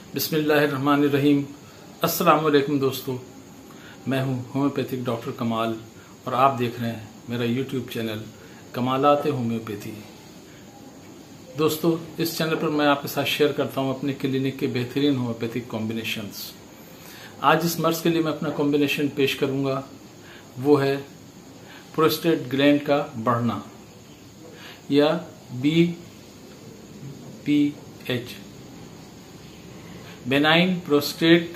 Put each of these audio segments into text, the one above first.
बिस्मिल्लाहिर्रहमानिर्रहीम। अस्सलाम वालेकुम दोस्तों, मैं हूं होम्योपैथिक डॉक्टर कमाल और आप देख रहे हैं मेरा यूट्यूब चैनल कमालात होम्योपैथी। दोस्तों, इस चैनल पर मैं आपके साथ शेयर करता हूं अपने क्लिनिक के बेहतरीन होम्योपैथिक कॉम्बिनेशंस। आज इस मर्ज के लिए मैं अपना कॉम्बिनेशन पेश करूंगा, वो है प्रोस्टेट ग्लैंड का बढ़ना या BPH, बेनाइन प्रोस्टेट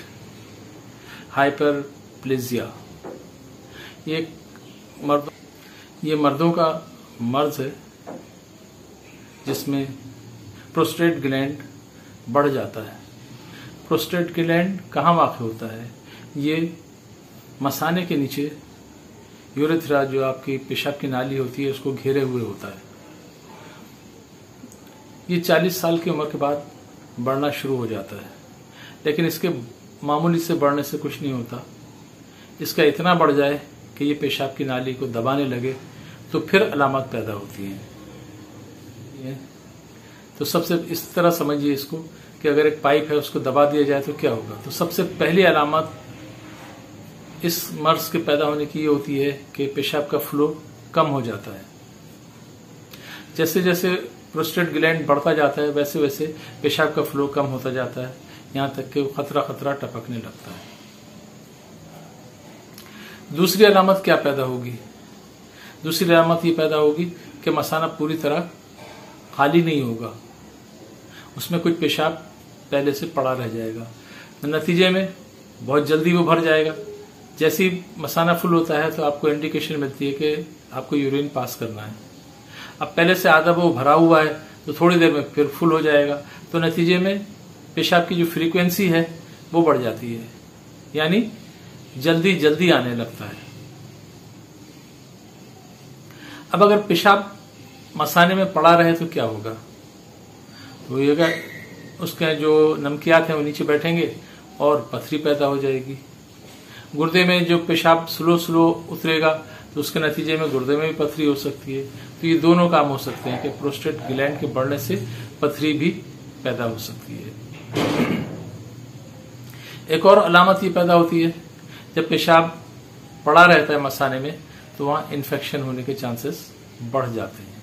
हाइपरप्लेजिया। ये मर्दों का मर्ज है जिसमें प्रोस्टेट ग्लैंड बढ़ जाता है। प्रोस्टेट ग्लैंड कहाँ वाक़ होता है? ये मसाने के नीचे यूरेथ्रा, जो आपकी पेशाब की नाली होती है, उसको घेरे हुए होता है। ये 40 साल की उम्र के बाद बढ़ना शुरू हो जाता है, लेकिन इसके मामूली से बढ़ने से कुछ नहीं होता। इसका इतना बढ़ जाए कि ये पेशाब की नाली को दबाने लगे तो फिर अलामत पैदा होती हैं। तो सबसे इस तरह समझिए इसको कि अगर एक पाइप है उसको दबा दिया जाए तो क्या होगा। तो सबसे पहली अलामत इस मर्ज के पैदा होने की ये होती है कि पेशाब का फ्लो कम हो जाता है। जैसे जैसे प्रोस्टेट ग्लैंड बढ़ता जाता है वैसे वैसे पेशाब का फ्लो कम होता जाता है, यहां तक कि खतरा टपकने लगता है। दूसरी अलामत क्या पैदा होगी? दूसरी अलामत ये पैदा होगी कि मसाना पूरी तरह खाली नहीं होगा, उसमें कुछ पेशाब पहले से पड़ा रह जाएगा। नतीजे में बहुत जल्दी वो भर जाएगा। जैसे ही मसाना फुल होता है तो आपको इंडिकेशन मिलती है कि आपको यूरिन पास करना है। अब पहले से आधा वो भरा हुआ है तो थोड़ी देर में फिर फुल हो जाएगा, तो नतीजे में पेशाब की जो फ्रीक्वेंसी है वो बढ़ जाती है, यानी जल्दी जल्दी आने लगता है। अब अगर पेशाब मसाने में पड़ा रहे तो क्या होगा? तो ये उसके जो नमकियात हैं वो नीचे बैठेंगे और पथरी पैदा हो जाएगी। गुर्दे में जो पेशाब स्लो उतरेगा तो उसके नतीजे में गुर्दे में भी पथरी हो सकती है। तो ये दोनों काम हो सकते हैं कि प्रोस्टेट ग्लैंड के बढ़ने से पथरी भी पैदा हो सकती है। एक और अलामत ये पैदा होती है, जब पेशाब पड़ा रहता है मसाने में तो वहां इन्फेक्शन होने के चांसेस बढ़ जाते हैं।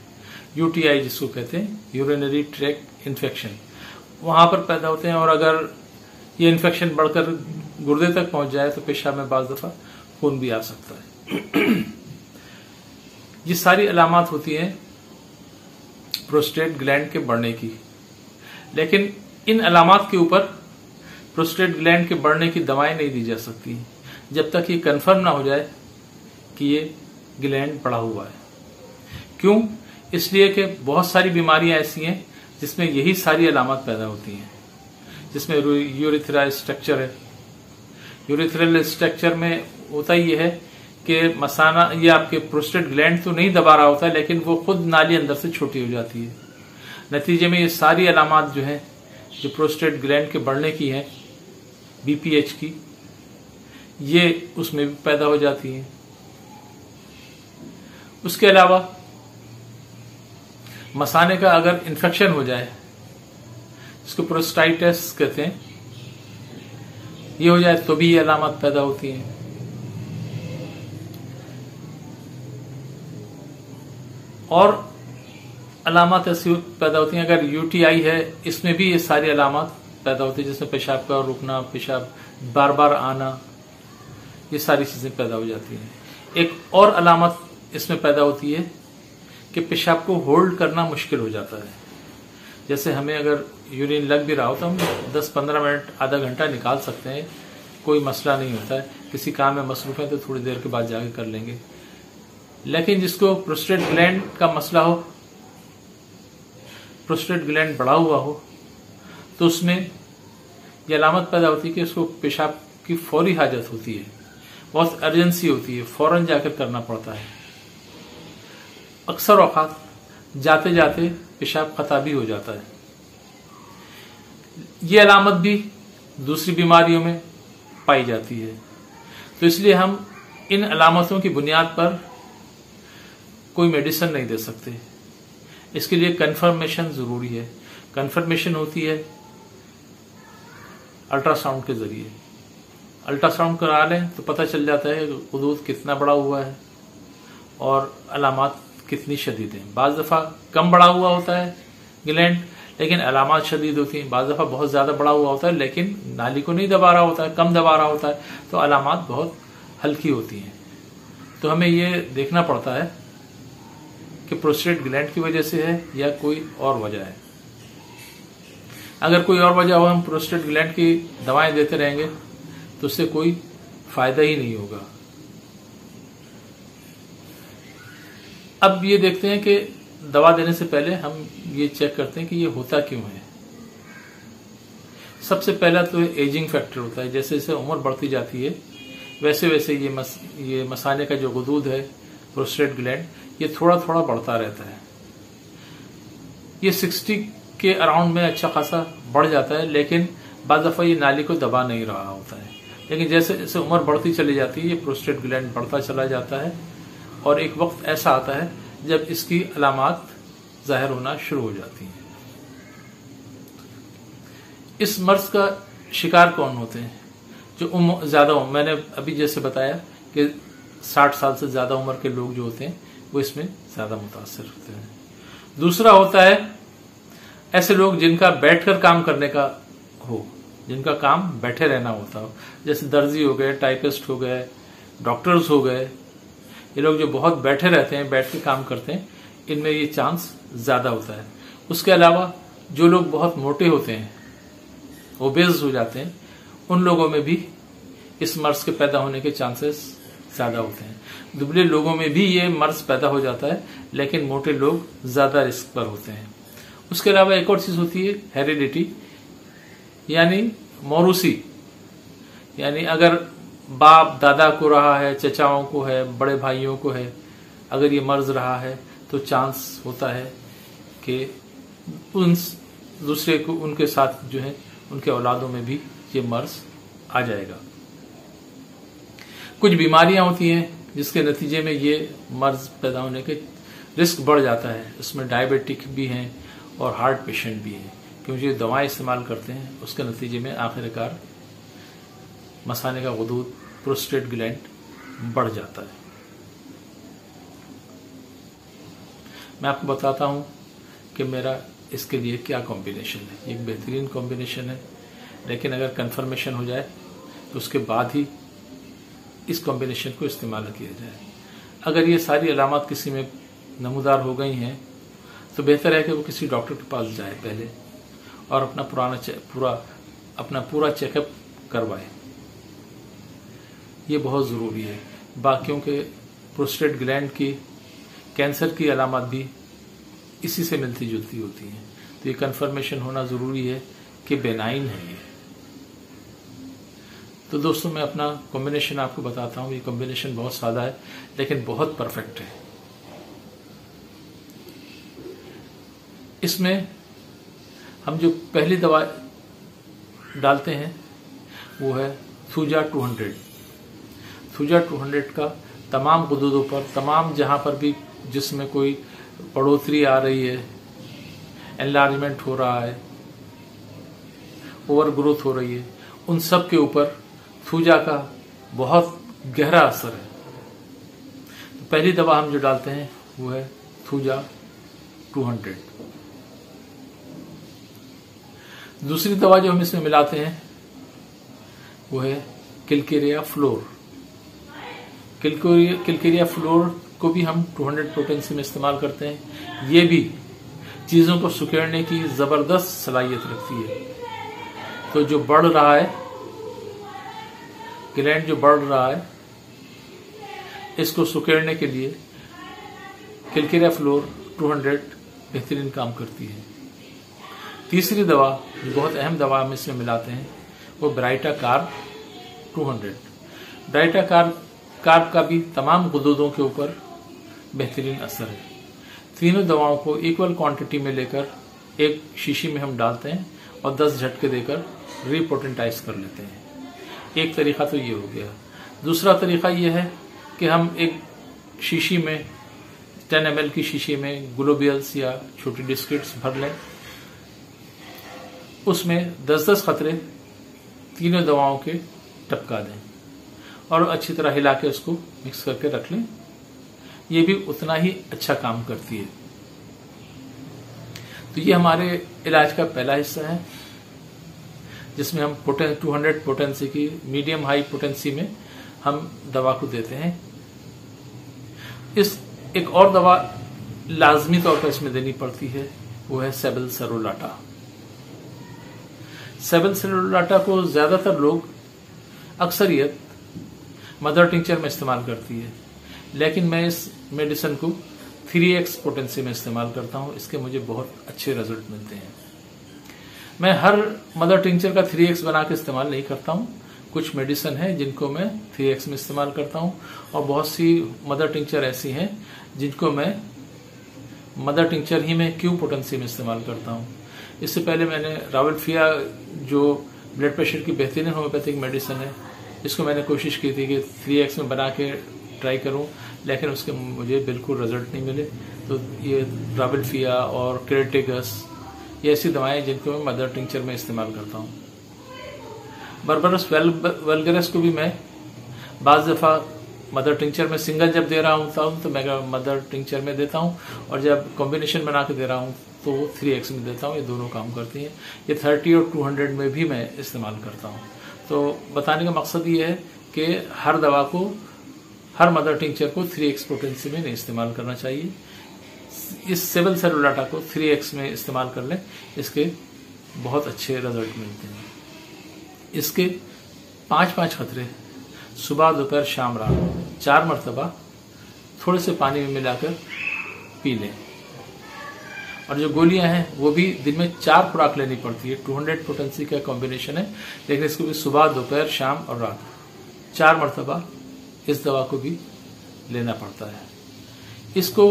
UTI जिसको कहते हैं, यूरिनरी ट्रैक्ट इन्फेक्शन, वहां पर पैदा होते हैं। और अगर ये इन्फेक्शन बढ़कर गुर्दे तक पहुंच जाए तो पेशाब में बाज दफा खून भी आ सकता है। ये सारी अलामत होती हैं प्रोस्टेट ग्लैंड के बढ़ने की, लेकिन इन अलामत के ऊपर प्रोस्टेट ग्लैंड के बढ़ने की दवाएं नहीं दी जा सकती जब तक ये कंफर्म ना हो जाए कि ये ग्लैंड बढ़ा हुआ है। क्यों? इसलिए कि बहुत सारी बीमारियां ऐसी हैं जिसमें यही सारी अलामत पैदा होती हैं, जिसमें यूरेथ्रा स्ट्रक्चर है। यूरेथ्रल स्ट्रक्चर में होता ये है कि मसाना, ये आपके प्रोस्टेट ग्लैंड तो नहीं दबा रहा होता है, लेकिन वो खुद नाली अंदर से छोटी हो जाती है। नतीजे में ये सारी अलामत जो है, जो प्रोस्टेट ग्लैंड के बढ़ने की है, BPH की, ये उसमें भी पैदा हो जाती है। उसके अलावा मसाने का अगर इन्फेक्शन हो जाए, इसको प्रोस्टाइटिस कहते हैं, ये हो जाए तो भी ये अलामत पैदा होती है। और अलामत ऐसी पैदा होती हैं, अगर UTI है इसमें भी ये सारी अलामत पैदा होती है, जिसमें पेशाब का रुकना, पेशाब बार बार आना, ये सारी चीजें पैदा हो जाती हैं। एक और अलामत इसमें पैदा होती है कि पेशाब को होल्ड करना मुश्किल हो जाता है। जैसे हमें अगर यूरिन लग भी रहा हो तो हम 10-15 मिनट, आधा घंटा निकाल सकते हैं, कोई मसला नहीं होता है। किसी काम में मसरूफ है तो थोड़ी देर के बाद जाके कर लेंगे। लेकिन जिसको प्रोस्टेट ग्लैंड का मसला हो, प्रोस्टेट ग्लैंड बढ़ा हुआ हो, तो उसमें यह अलामत पैदा होती है कि उसको पेशाब की फौरी हाजत होती है, बहुत अर्जेंसी होती है, फौरन जाकर करना पड़ता है। अक्सर औकात जाते जाते पेशाब खता भी हो जाता है। ये अलामत भी दूसरी बीमारियों में पाई जाती है। तो इसलिए हम इन अलामतों की बुनियाद पर कोई मेडिसिन नहीं दे सकते। इसके लिए कंफर्मेशन जरूरी है। कंफर्मेशन होती है अल्ट्रासाउंड के जरिए। अल्ट्रासाउंड करा लें तो पता चल जाता है गुदूद कितना बड़ा हुआ है और अलामात कितनी शदीद हैं। बाज़ दफ़ा कम बड़ा हुआ होता है ग्लैंड लेकिन अलामात शदीद होती हैं, बाज़ दफ़ा बहुत ज़्यादा बड़ा हुआ होता है लेकिन नाली को नहीं दबा रहा होता है, कम दबा रहा होता है, तो अलामात बहुत हल्की होती हैं। तो हमें ये देखना पड़ता है कि प्रोस्टेट ग्लैंड की वजह से है या कोई और वजह है। अगर कोई और वजह हो, हम प्रोस्टेट ग्लैंड की दवाएं देते रहेंगे तो उससे कोई फायदा ही नहीं होगा। अब ये देखते हैं कि दवा देने से पहले हम ये चेक करते हैं कि ये होता क्यों है। सबसे पहला तो एजिंग फैक्टर होता है। जैसे जैसे उम्र बढ़ती जाती है वैसे वैसे ये मसाने का जो गुदूद है प्रोस्टेट ग्लैंड, ये थोड़ा थोड़ा बढ़ता रहता है। ये 60 के अराउंड में अच्छा खासा बढ़ जाता है लेकिन बाद दफा ये नाली को दबा नहीं रहा होता है। लेकिन जैसे जैसे उम्र बढ़ती चली जाती है ये प्रोस्टेट ग्लैंड बढ़ता चला जाता है और एक वक्त ऐसा आता है जब इसकी अलामात जाहिर होना शुरू हो जाती हैं। इस मर्ज का शिकार कौन होते हैं? जो ज्यादा मैंने अभी जैसे बताया कि 60 साल से ज्यादा उम्र के लोग जो होते हैं वो इसमें ज्यादा मुतासर होते हैं। दूसरा होता है ऐसे लोग जिनका बैठकर काम करने का हो, जिनका काम बैठे रहना होता हो, जैसे दर्जी हो गए, टाइपिस्ट हो गए, डॉक्टर्स हो गए। ये लोग जो बहुत बैठे रहते हैं, बैठ के काम करते हैं, इनमें ये चांस ज्यादा होता है। उसके अलावा जो लोग बहुत मोटे होते हैं, ओबेस हो जाते हैं, उन लोगों में भी इस मर्ज के पैदा होने के चांसेस ज्यादा होते हैं। दुबले लोगों में भी ये मर्ज पैदा हो जाता है लेकिन मोटे लोग ज्यादा रिस्क पर होते हैं। उसके अलावा एक और चीज होती है हेरिडिटी, यानी मौरूसी। यानी अगर बाप दादा को रहा है, चचाओं को है, बड़े भाइयों को है, अगर ये मर्ज रहा है तो चांस होता है कि उन दूसरे को उनके साथ जो है उनके औलादों में भी ये मर्ज आ जाएगा। कुछ बीमारियां होती हैं जिसके नतीजे में ये मर्ज पैदा होने के रिस्क बढ़ जाता है। उसमें डायबिटिक भी हैं और हार्ट पेशेंट भी हैं, क्योंकि जो दवाएं इस्तेमाल करते हैं उसके नतीजे में आखिरकार मसाने का गुदूद प्रोस्टेट ग्लैंड बढ़ जाता है। मैं आपको बताता हूं कि मेरा इसके लिए क्या कॉम्बिनेशन है। एक बेहतरीन कॉम्बिनेशन है, लेकिन अगर कंफर्मेशन हो जाए तो उसके बाद ही इस कॉम्बिनेशन को इस्तेमाल किया जाए। अगर ये सारी अलामत किसी में नमूदार हो गई हैं तो बेहतर है कि वो किसी डॉक्टर के पास जाए पहले और अपना पूरा चेकअप करवाए। ये बहुत ज़रूरी है। बाकियों के प्रोस्टेट ग्लैंड की कैंसर की अलामत भी इसी से मिलती जुलती होती हैं, तो ये कंफर्मेशन होना ज़रूरी है कि बेनाइन है ये। तो दोस्तों, मैं अपना कॉम्बिनेशन आपको बताता हूँ। ये कॉम्बिनेशन बहुत सादा है लेकिन बहुत परफेक्ट है। इसमें हम जो पहली दवा डालते हैं वो है थूजा 200। थूजा 200 का तमाम गुदूदों पर, तमाम जहां पर भी जिसमें कोई बढ़ोतरी आ रही है, एनलार्जमेंट हो रहा है, ओवर ग्रोथ हो रही है, उन सब के ऊपर थूजा का बहुत गहरा असर है। तो पहली दवा हम जो डालते हैं वो है थूजा 200। दूसरी दवा जो हम इसमें मिलाते हैं वो है किलकेरिया फ्लोर। किलकेरिया फ्लोर को भी हम 200 पोटेंसी में इस्तेमाल करते हैं। ये भी चीजों को सुखेड़ने की जबरदस्त सलाहियत रखती है। तो जो बढ़ रहा है ग्लैंड, जो बढ़ रहा है, इसको सुखेड़ने के लिए किलकेरिया फ्लोर 200 बेहतरीन काम करती है। तीसरी दवा जो बहुत अहम दवा हम इसमें मिलाते हैं वो ब्राइटा कार्ब 200। ब्राइटा कार्ब का भी तमाम गुदूदों के ऊपर बेहतरीन असर है। तीनों दवाओं को इक्वल क्वांटिटी में लेकर एक शीशी में हम डालते हैं और 10 झटके देकर रिपोटेंटाइज कर लेते हैं। एक तरीका तो ये हो गया। दूसरा तरीका ये है कि हम एक शीशी में 10 ml की शीशी में ग्लोबियल्स या छोटी डिस्किट्स भर लें, उसमें 10-10 खतरे तीनों दवाओं के टपका दें और अच्छी तरह हिला के उसको मिक्स करके रख लें। ये भी उतना ही अच्छा काम करती है। तो ये हमारे इलाज का पहला हिस्सा है, जिसमें हम 200 पोटेंसी की मीडियम हाई पोटेंसी में हम दवा को देते हैं। इस एक और दवा लाजमी तौर पर इसमें देनी पड़ती है, वो है सेबल-सेरोलाटा। सेबल-सेरोलाटा को ज्यादातर लोग अक्सरियत मदर टिंचर में इस्तेमाल करती है, लेकिन मैं इस मेडिसिन को 3x पोटेंसी में इस्तेमाल करता हूं। इसके मुझे बहुत अच्छे रिजल्ट मिलते हैं। मैं हर मदर टिंचर का 3x बना के इस्तेमाल नहीं करता हूं। कुछ मेडिसिन है जिनको मैं 3x में इस्तेमाल करता हूं और बहुत सी मदर टिंचर ऐसी हैं जिनको मैं मदर टिंचर ही में क्यू पोटेंसी में इस्तेमाल करता हूं। इससे पहले मैंने रावल्फिया, जो ब्लड प्रेशर की बेहतरीन होम्योपैथिक मेडिसिन है, इसको मैंने कोशिश की थी कि 3x में बना के ट्राई करूं, लेकिन उसके मुझे बिल्कुल रिजल्ट नहीं मिले। तो ये रावल्फिया और क्रेटिगस, ये ऐसी दवाएं जिनको मैं मदर टिंचर में इस्तेमाल करता हूं। बर्बरस वल्गरस को भी मैं बाज दफा मदर टिंचर में सिंगल जब दे रहा हूं तो मैं मदर टिंचर में देता हूं, और जब कॉम्बिनेशन बना के दे रहा हूं तो 3x में देता हूं। ये दोनों काम करती हैं। ये 30 और 200 में भी मैं इस्तेमाल करता हूं। तो बताने का मकसद ये है कि हर दवा को, हर मदर टिंचर को 3x पोटेंसी में नहीं इस्तेमाल करना चाहिए। इस सेबल-सेरोलाटा को 3x में इस्तेमाल कर लें, इसके बहुत अच्छे रिजल्ट मिलते हैं। इसके 5-5 खतरे सुबह, दोपहर, शाम, रात 4 मरतबा थोड़े से पानी में मिलाकर पी लें। और जो गोलियां हैं वो भी दिन में 4 खुराक लेनी पड़ती है। 200 पोटेंसी का कॉम्बिनेशन है, लेकिन इसको भी सुबह, दोपहर, शाम और रात 4 मरतबा इस दवा को भी लेना पड़ता है। इसको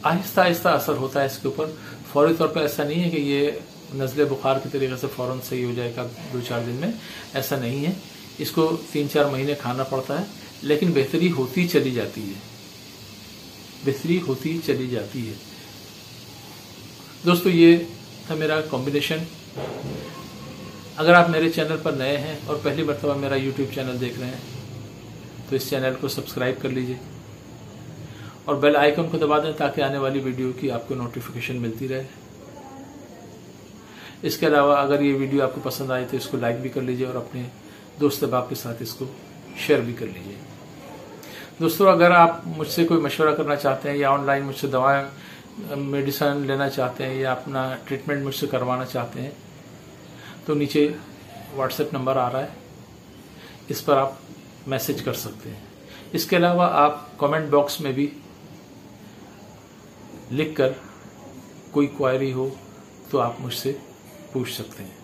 आहिस्ता आहिस्ता असर होता है इसके ऊपर। फौरी तौर पर ऐसा नहीं है कि ये नज़ले बुखार की तरीके से फौरन सही हो जाएगा 2-4 दिन में, ऐसा नहीं है। इसको 3-4 महीने खाना पड़ता है, लेकिन बेहतरी होती चली जाती है, बेहतरी होती चली जाती है। दोस्तों, ये था मेरा कॉम्बिनेशन। अगर आप मेरे चैनल पर नए हैं और पहली मरतबा मेरा यूट्यूब चैनल देख रहे हैं तो इस चैनल को सब्सक्राइब कर लीजिए और बेल आइकन को दबा दें ताकि आने वाली वीडियो की आपको नोटिफिकेशन मिलती रहे। इसके अलावा अगर ये वीडियो आपको पसंद आए तो इसको लाइक भी कर लीजिए और अपने दोस्त अहबाब के साथ इसको शेयर भी कर लीजिए। दोस्तों, अगर आप मुझसे कोई मशवरा करना चाहते हैं या ऑनलाइन मुझसे दवाएं, मेडिसिन लेना चाहते हैं या अपना ट्रीटमेंट मुझसे करवाना चाहते हैं तो नीचे व्हाट्सएप नंबर आ रहा है, इस पर आप मैसेज कर सकते हैं। इसके अलावा आप कमेंट बॉक्स में भी लिखकर कोई क्वायरी हो तो आप मुझसे पूछ सकते हैं।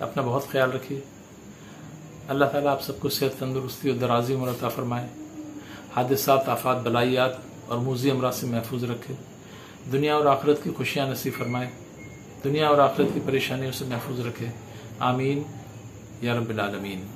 अपना बहुत ख्याल रखिए। अल्लाह ताला आप सबको सेहत, तंदुरुस्ती और दराजी उम्र अता फरमाए। हादिसात, आफात, बलाइयात और मूजी अमराज से महफूज रखे। दुनिया और आखिरत की खुशियां नसीब फरमाए। दुनिया और आखिरत की परेशानियों से महफूज रखे। आमीन या रब्बिल आलमीन।